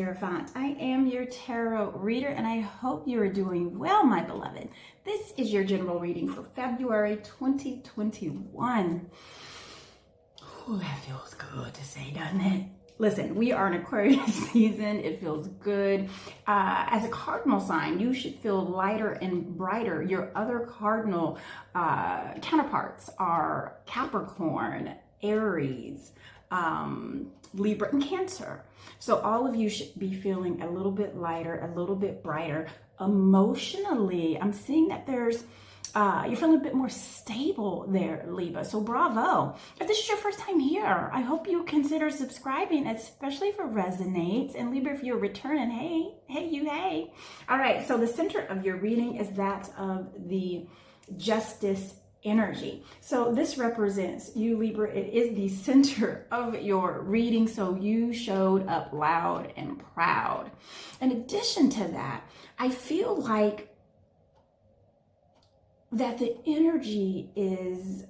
Hierophant. I am your tarot reader, and I hope you are doing well, my beloved. This is your general reading for February 2021. Ooh, that feels good to say, doesn't it? Listen, we are in Aquarius season. It feels good. As a cardinal sign, you should feel lighter and brighter. Your other cardinal counterparts are Capricorn, Aries, Libra, and Cancer. So all of you should be feeling a little bit lighter, a little bit brighter. Emotionally, I'm seeing that there's you're feeling a bit more stable there, Libra. So bravo. If this is your first time here, I hope you consider subscribing, especially if it resonates. And Libra, if you're returning, hey. All right, so the center of your reading is that of the Justice energy. So this represents you, Libra. It is the center of your reading. So you showed up loud and proud. In addition to that, I feel like that the energy is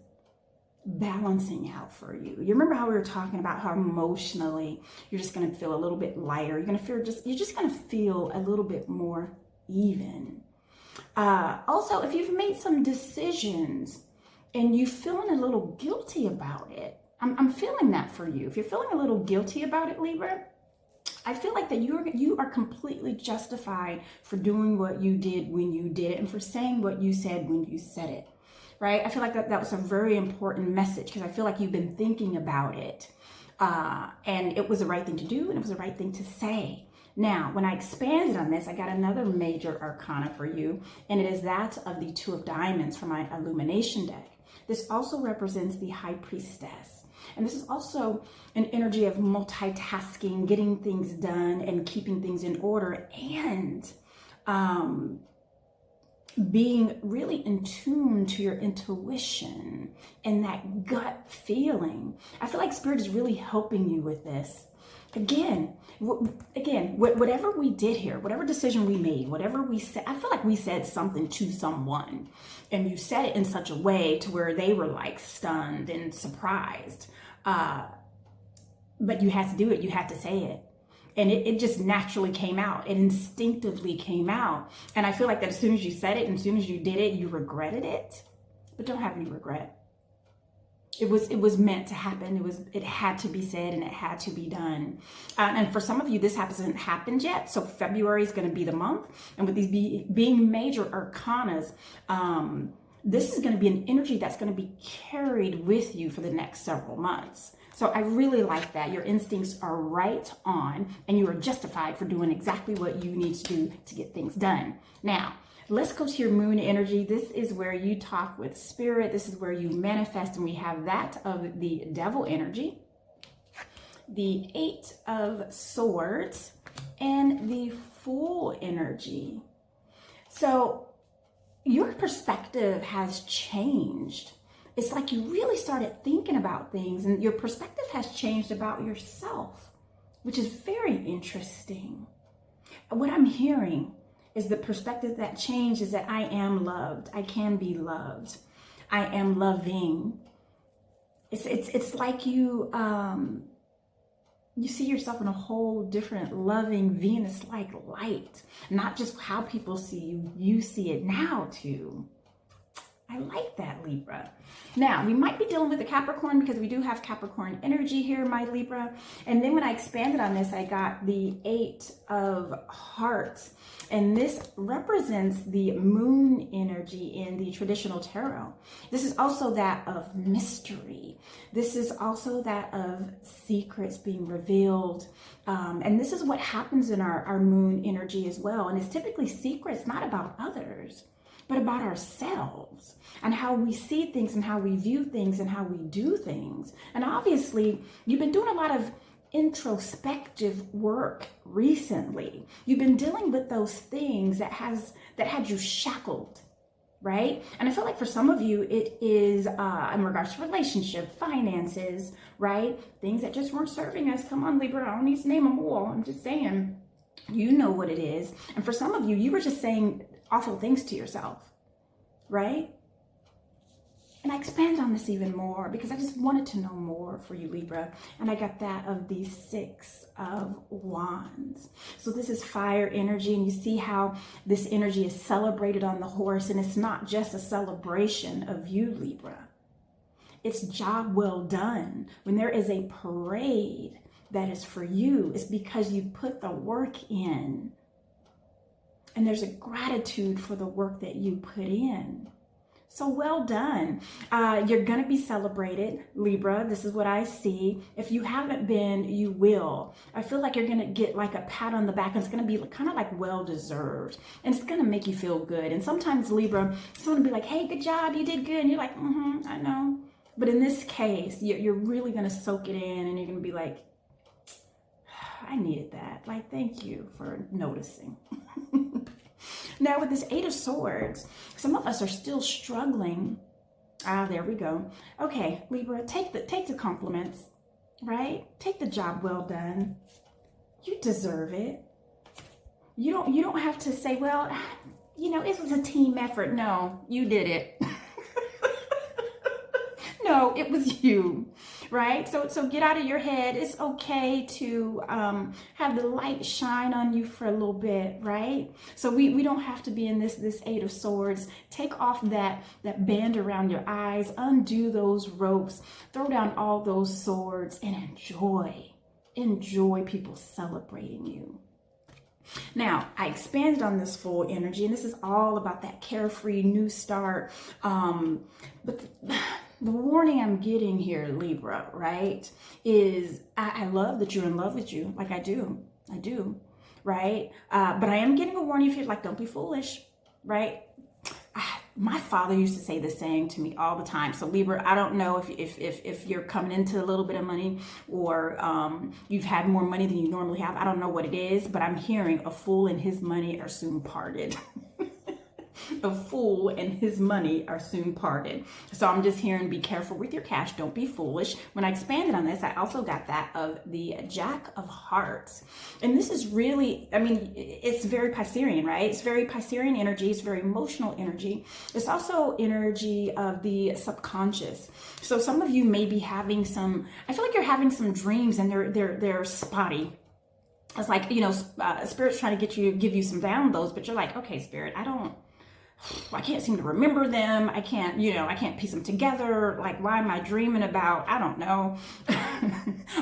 balancing out for you. You remember how we were talking about how emotionally you're just going to feel a little bit lighter. You're just going to feel a little bit more even. Also, if you've made some decisions and you're feeling a little guilty about it, I'm feeling that for you. If you're feeling a little guilty about it, Libra, I feel like that you are completely justified for doing what you did when you did it and for saying what you said when you said it, right? I feel like that was a very important message because I feel like you've been thinking about it and it was the right thing to do and it was the right thing to say. Now, when I expanded on this, I got another major arcana for you, and it is that of the Two of Diamonds from my Illumination deck. This also represents the High Priestess. And this is also an energy of multitasking, getting things done and keeping things in order, and being really in tune to your intuition and that gut feeling. I feel like Spirit is really helping you with this. Again, whatever we did here, whatever decision we made, whatever we said, I feel like we said something to someone and you said it in such a way to where they were like stunned and surprised. But you had to do it. You had to say it. And it just naturally came out. It instinctively came out. And I feel like that as soon as you said it and as soon as you did it, you regretted it. But don't have any regret. It was meant to happen. It had to be said and it had to be done. And for some of you, this hasn't happened yet. So February is going to be the month. And with these being major arcanas, this is going to be an energy that's going to be carried with you for the next several months. So I really like that. Your instincts are right on and you are justified for doing exactly what you need to do to get things done. Now, let's go to your moon energy. This is where you talk with Spirit. This is where you manifest, and we have that of the Devil energy, the Eight of Swords, and the Fool energy. So your perspective has changed. It's like you really started thinking about things, and your perspective has changed about yourself, which is very interesting. What I'm hearing is the perspective that changed is that I am loved. I can be loved. I am loving. It's like you see yourself in a whole different loving Venus-like light. Not just how people see you, you see it now too. I like that, Libra. Now, we might be dealing with a Capricorn because we do have Capricorn energy here, my Libra. And then when I expanded on this, I got the Eight of Hearts. And this represents the moon energy in the traditional tarot. This is also that of mystery. This is also that of secrets being revealed. And this is what happens in our moon energy as well. And it's typically secrets not about others, but about ourselves and how we see things and how we view things and how we do things. And obviously, you've been doing a lot of introspective work recently. You've been dealing with those things that had you shackled, right? And I feel like for some of you, it is in regards to relationship, finances, right? Things that just weren't serving us. Come on, Libra, I don't need to name them all. I'm just saying, you know what it is. And for some of you, you were just saying awful things to yourself, right? And I expand on this even more because I just wanted to know more for you, Libra. And I got that of the 6 of Wands. So this is fire energy. And you see how this energy is celebrated on the horse. And it's not just a celebration of you, Libra. It's job well done. When there is a parade that is for you, it's because you put the work in. And there's a gratitude for the work that you put in. So well done. You're going to be celebrated, Libra. This is what I see. If you haven't been, you will. I feel like you're going to get like a pat on the back, and it's going to be kind of like well-deserved. And it's going to make you feel good. And sometimes, Libra, someone will be like, hey, good job, you did good. And you're like, I know. But in this case, you're really going to soak it in, and you're going to be like, I needed that. Like, thank you for noticing. Now with this 8 of Swords, some of us are still struggling. There we go. Okay, Libra, take the compliments, right? Take the job well done. You deserve it. You don't have to say, well, it was a team effort. No, you did it. No, it was you, right? So get out of your head. It's okay to have the light shine on you for a little bit, right? So we don't have to be in this 8 of Swords. Take off that band around your eyes, undo those ropes, throw down all those swords, and enjoy people celebrating you. Now, I expanded on this full energy, and this is all about that carefree new start. But the warning I'm getting here, Libra, right, is I love that you're in love with you, like I do, right? But I am getting a warning if you're like, don't be foolish, right? My father used to say this saying to me all the time. So Libra, I don't know if you're coming into a little bit of money, or you've had more money than you normally have. I don't know what it is, but I'm hearing a fool and his money are soon parted. A fool and his money are soon parted. So I'm just hearing, be careful with your cash. Don't be foolish. When I expanded on this, I also got that of the Jack of Hearts. And this is really, it's very Piscean, right? It's very Piscean energy. It's very emotional energy. It's also energy of the subconscious. So some of you may be having I feel like you're having some dreams, and they're spotty. It's like, Spirit's trying to give you some downloads, but you're like, okay, Spirit, I can't seem to remember them. I can't piece them together. Like, why am I dreaming about, I don't know,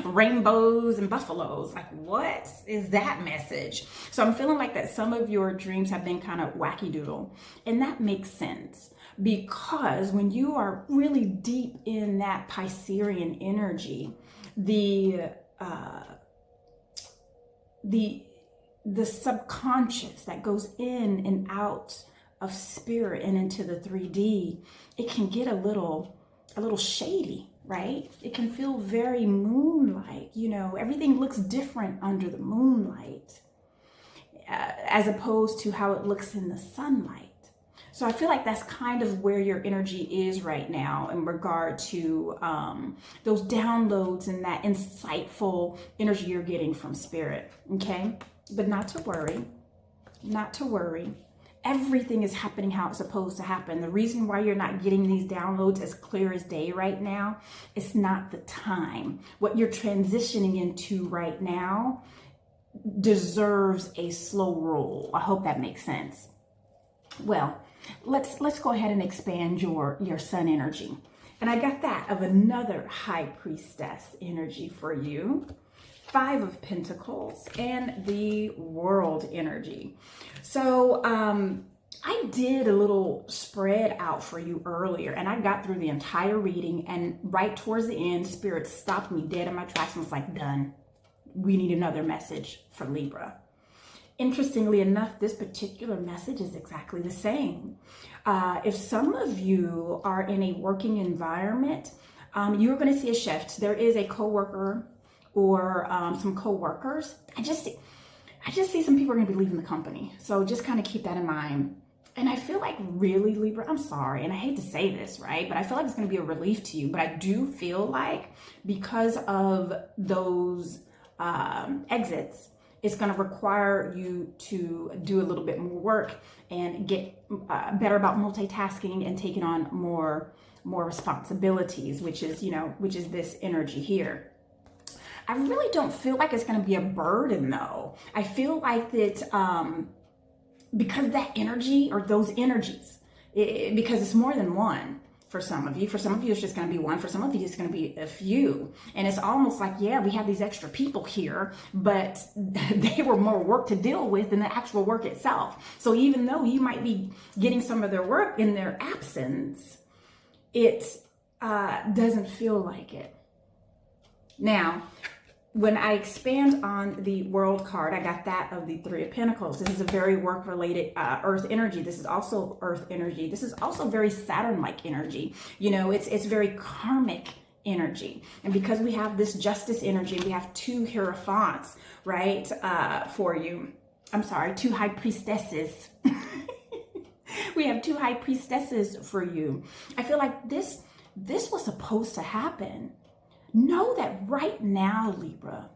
rainbows and buffaloes? Like, what is that message? So I'm feeling like that some of your dreams have been kind of wacky doodle. And that makes sense, because when you are really deep in that Piscean energy, the subconscious that goes in and out of spirit and into the 3D, it can get a little shady, right? It can feel very moonlight. Everything looks different under the moonlight, as opposed to how it looks in the sunlight. So I feel like that's kind of where your energy is right now in regard to those downloads and that insightful energy you're getting from spirit. Okay, but not to worry. Everything is happening how it's supposed to happen. The reason why you're not getting these downloads as clear as day right now, it's not the time. What you're transitioning into right now deserves a slow roll. I hope that makes sense. Well, let's go ahead and expand your sun energy. And I got that of another high priestess energy for you. 5 of Pentacles and the World energy. So I did a little spread out for you earlier, and I got through the entire reading, and right towards the end, Spirit stopped me dead in my tracks and was like, done. We need another message for Libra. Interestingly enough, this particular message is exactly the same. If some of you are in a working environment, you're going to see a shift. There is a coworker or some co-workers. I just see some people are going to be leaving the company. So just kind of keep that in mind. And I feel like really, Libra, I'm sorry, and I hate to say this, right? But I feel like it's going to be a relief to you. But I do feel like because of those exits, it's going to require you to do a little bit more work and get better about multitasking and taking on more more responsibilities, which is, which is this energy here. I really don't feel like it's going to be a burden though. I feel like that because that energy or those energies, because it's more than one for some of you. For some of you, it's just going to be one. For some of you, it's going to be a few. And it's almost like, yeah, we have these extra people here, but they were more work to deal with than the actual work itself. So even though you might be getting some of their work in their absence, it doesn't feel like it. Now, when I expand on the World card, I got that of the Three of Pentacles. This is a very work-related Earth energy. This is also Earth energy. This is also very Saturn-like energy. It's very karmic energy. And because we have this Justice energy, we have two Hierophants, right, for you. I'm sorry, two High Priestesses. We have two High Priestesses for you. I feel like this was supposed to happen. Know that right now, Libra,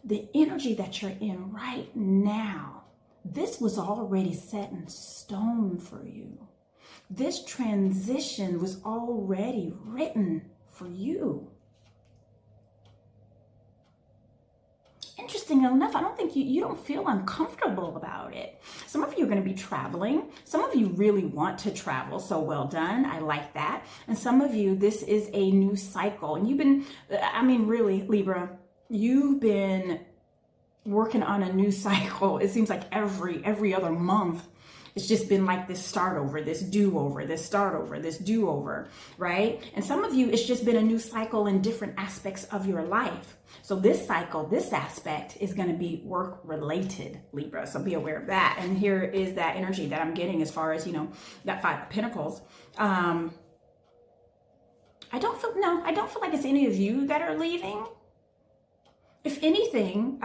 the energy that you're in right now, this was already set in stone for you. This transition was already written for you. Interesting enough, I don't think you don't feel uncomfortable about it. Some of you are going to be traveling. Some of you really want to travel, so well done. I like that. And some of you, this is a new cycle. And you've been, really, Libra, you've been working on a new cycle. It seems like every other month. It's just been like this start over, this do over, this start over, this do over, right? And some of you, it's just been a new cycle in different aspects of your life. So this cycle, this aspect is going to be work related, Libra. So be aware of that. And here is that energy that I'm getting as far as, that Five of Pentacles. I don't feel like it's any of you that are leaving. If anything,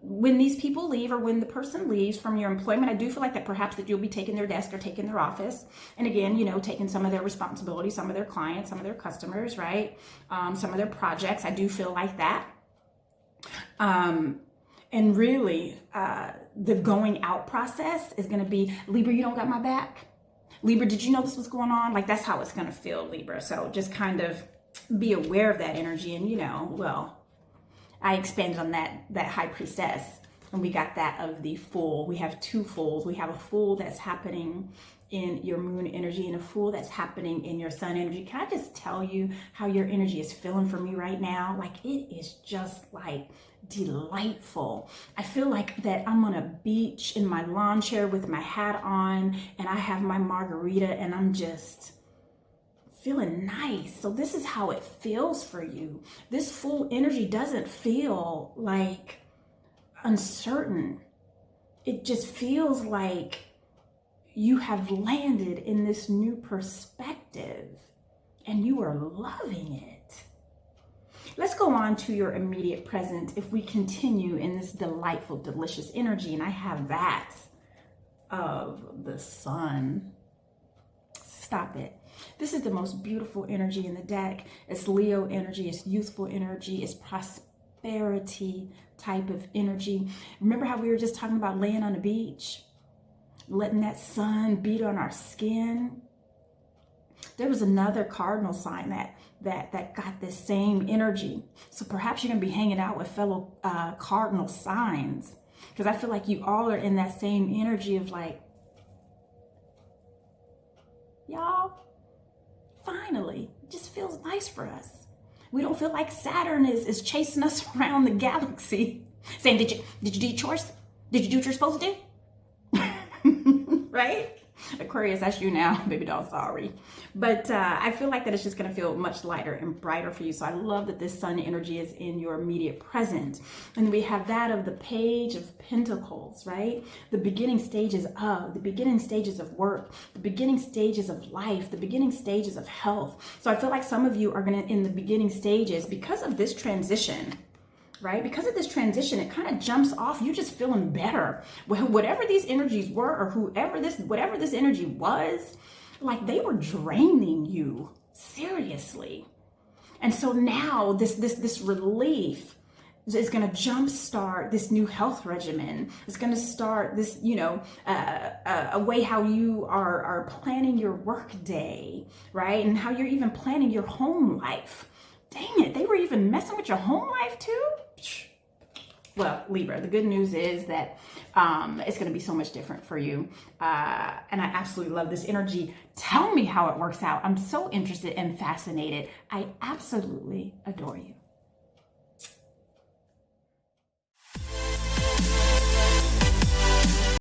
when these people leave or when the person leaves from your employment, I do feel like that perhaps that you'll be taking their desk or taking their office. And again, taking some of their responsibilities, some of their clients, some of their customers, right? Some of their projects. I do feel like that. And really, the going out process is going to be, Libra, you don't got my back. Libra, did you know this was going on? Like, that's how it's going to feel, Libra. So just kind of be aware of that energy. And, I expanded on that High Priestess, and we got that of the Fool. We have two Fools. We have a Fool that's happening in your Moon energy and a Fool that's happening in your Sun energy. Can I just tell you how your energy is feeling for me right now? Like, it is just like delightful. I feel like that I'm on a beach in my lawn chair with my hat on, and I have my margarita, and I'm just feeling nice. So this is how it feels for you. This Fool energy doesn't feel like uncertain. It just feels like you have landed in this new perspective and you are loving it. Let's go on to your immediate present if we continue in this delightful, delicious energy. And I have that of the Sun. Stop it. This is the most beautiful energy in the deck. It's Leo energy, it's youthful energy, it's prosperity type of energy. Remember how we were just talking about laying on the beach, letting that sun beat on our skin? There was another cardinal sign that got this same energy. So perhaps you're going to be hanging out with fellow cardinal signs, because I feel like you all are in that same energy of like, y'all, finally, it just feels nice for us. We don't feel like Saturn is chasing us around the galaxy saying, did you do your chores? Did you do what you're supposed to do? Right? Aquarius, that's you now, baby doll, sorry. But I feel like that it's just going to feel much lighter and brighter for you. So I love that this Sun energy is in your immediate present. And we have that of the Page of Pentacles, right? The beginning stages of work, the beginning stages of life, the beginning stages of health. So I feel like some of you are going to, in the beginning stages, because of this transition, right? Because of this transition, it kind of jumps off. You're just feeling better. Well, whatever these energies were, or whatever this energy was, like they were draining you seriously. And so now this relief It's going to jumpstart this new health regimen. It's going to start this, a way how you are planning your work day, right? And how you're even planning your home life. Dang it, they were even messing with your home life too? Well, Libra, the good news is that it's going to be so much different for you. And I absolutely love this energy. Tell me how it works out. I'm so interested and fascinated. I absolutely adore you.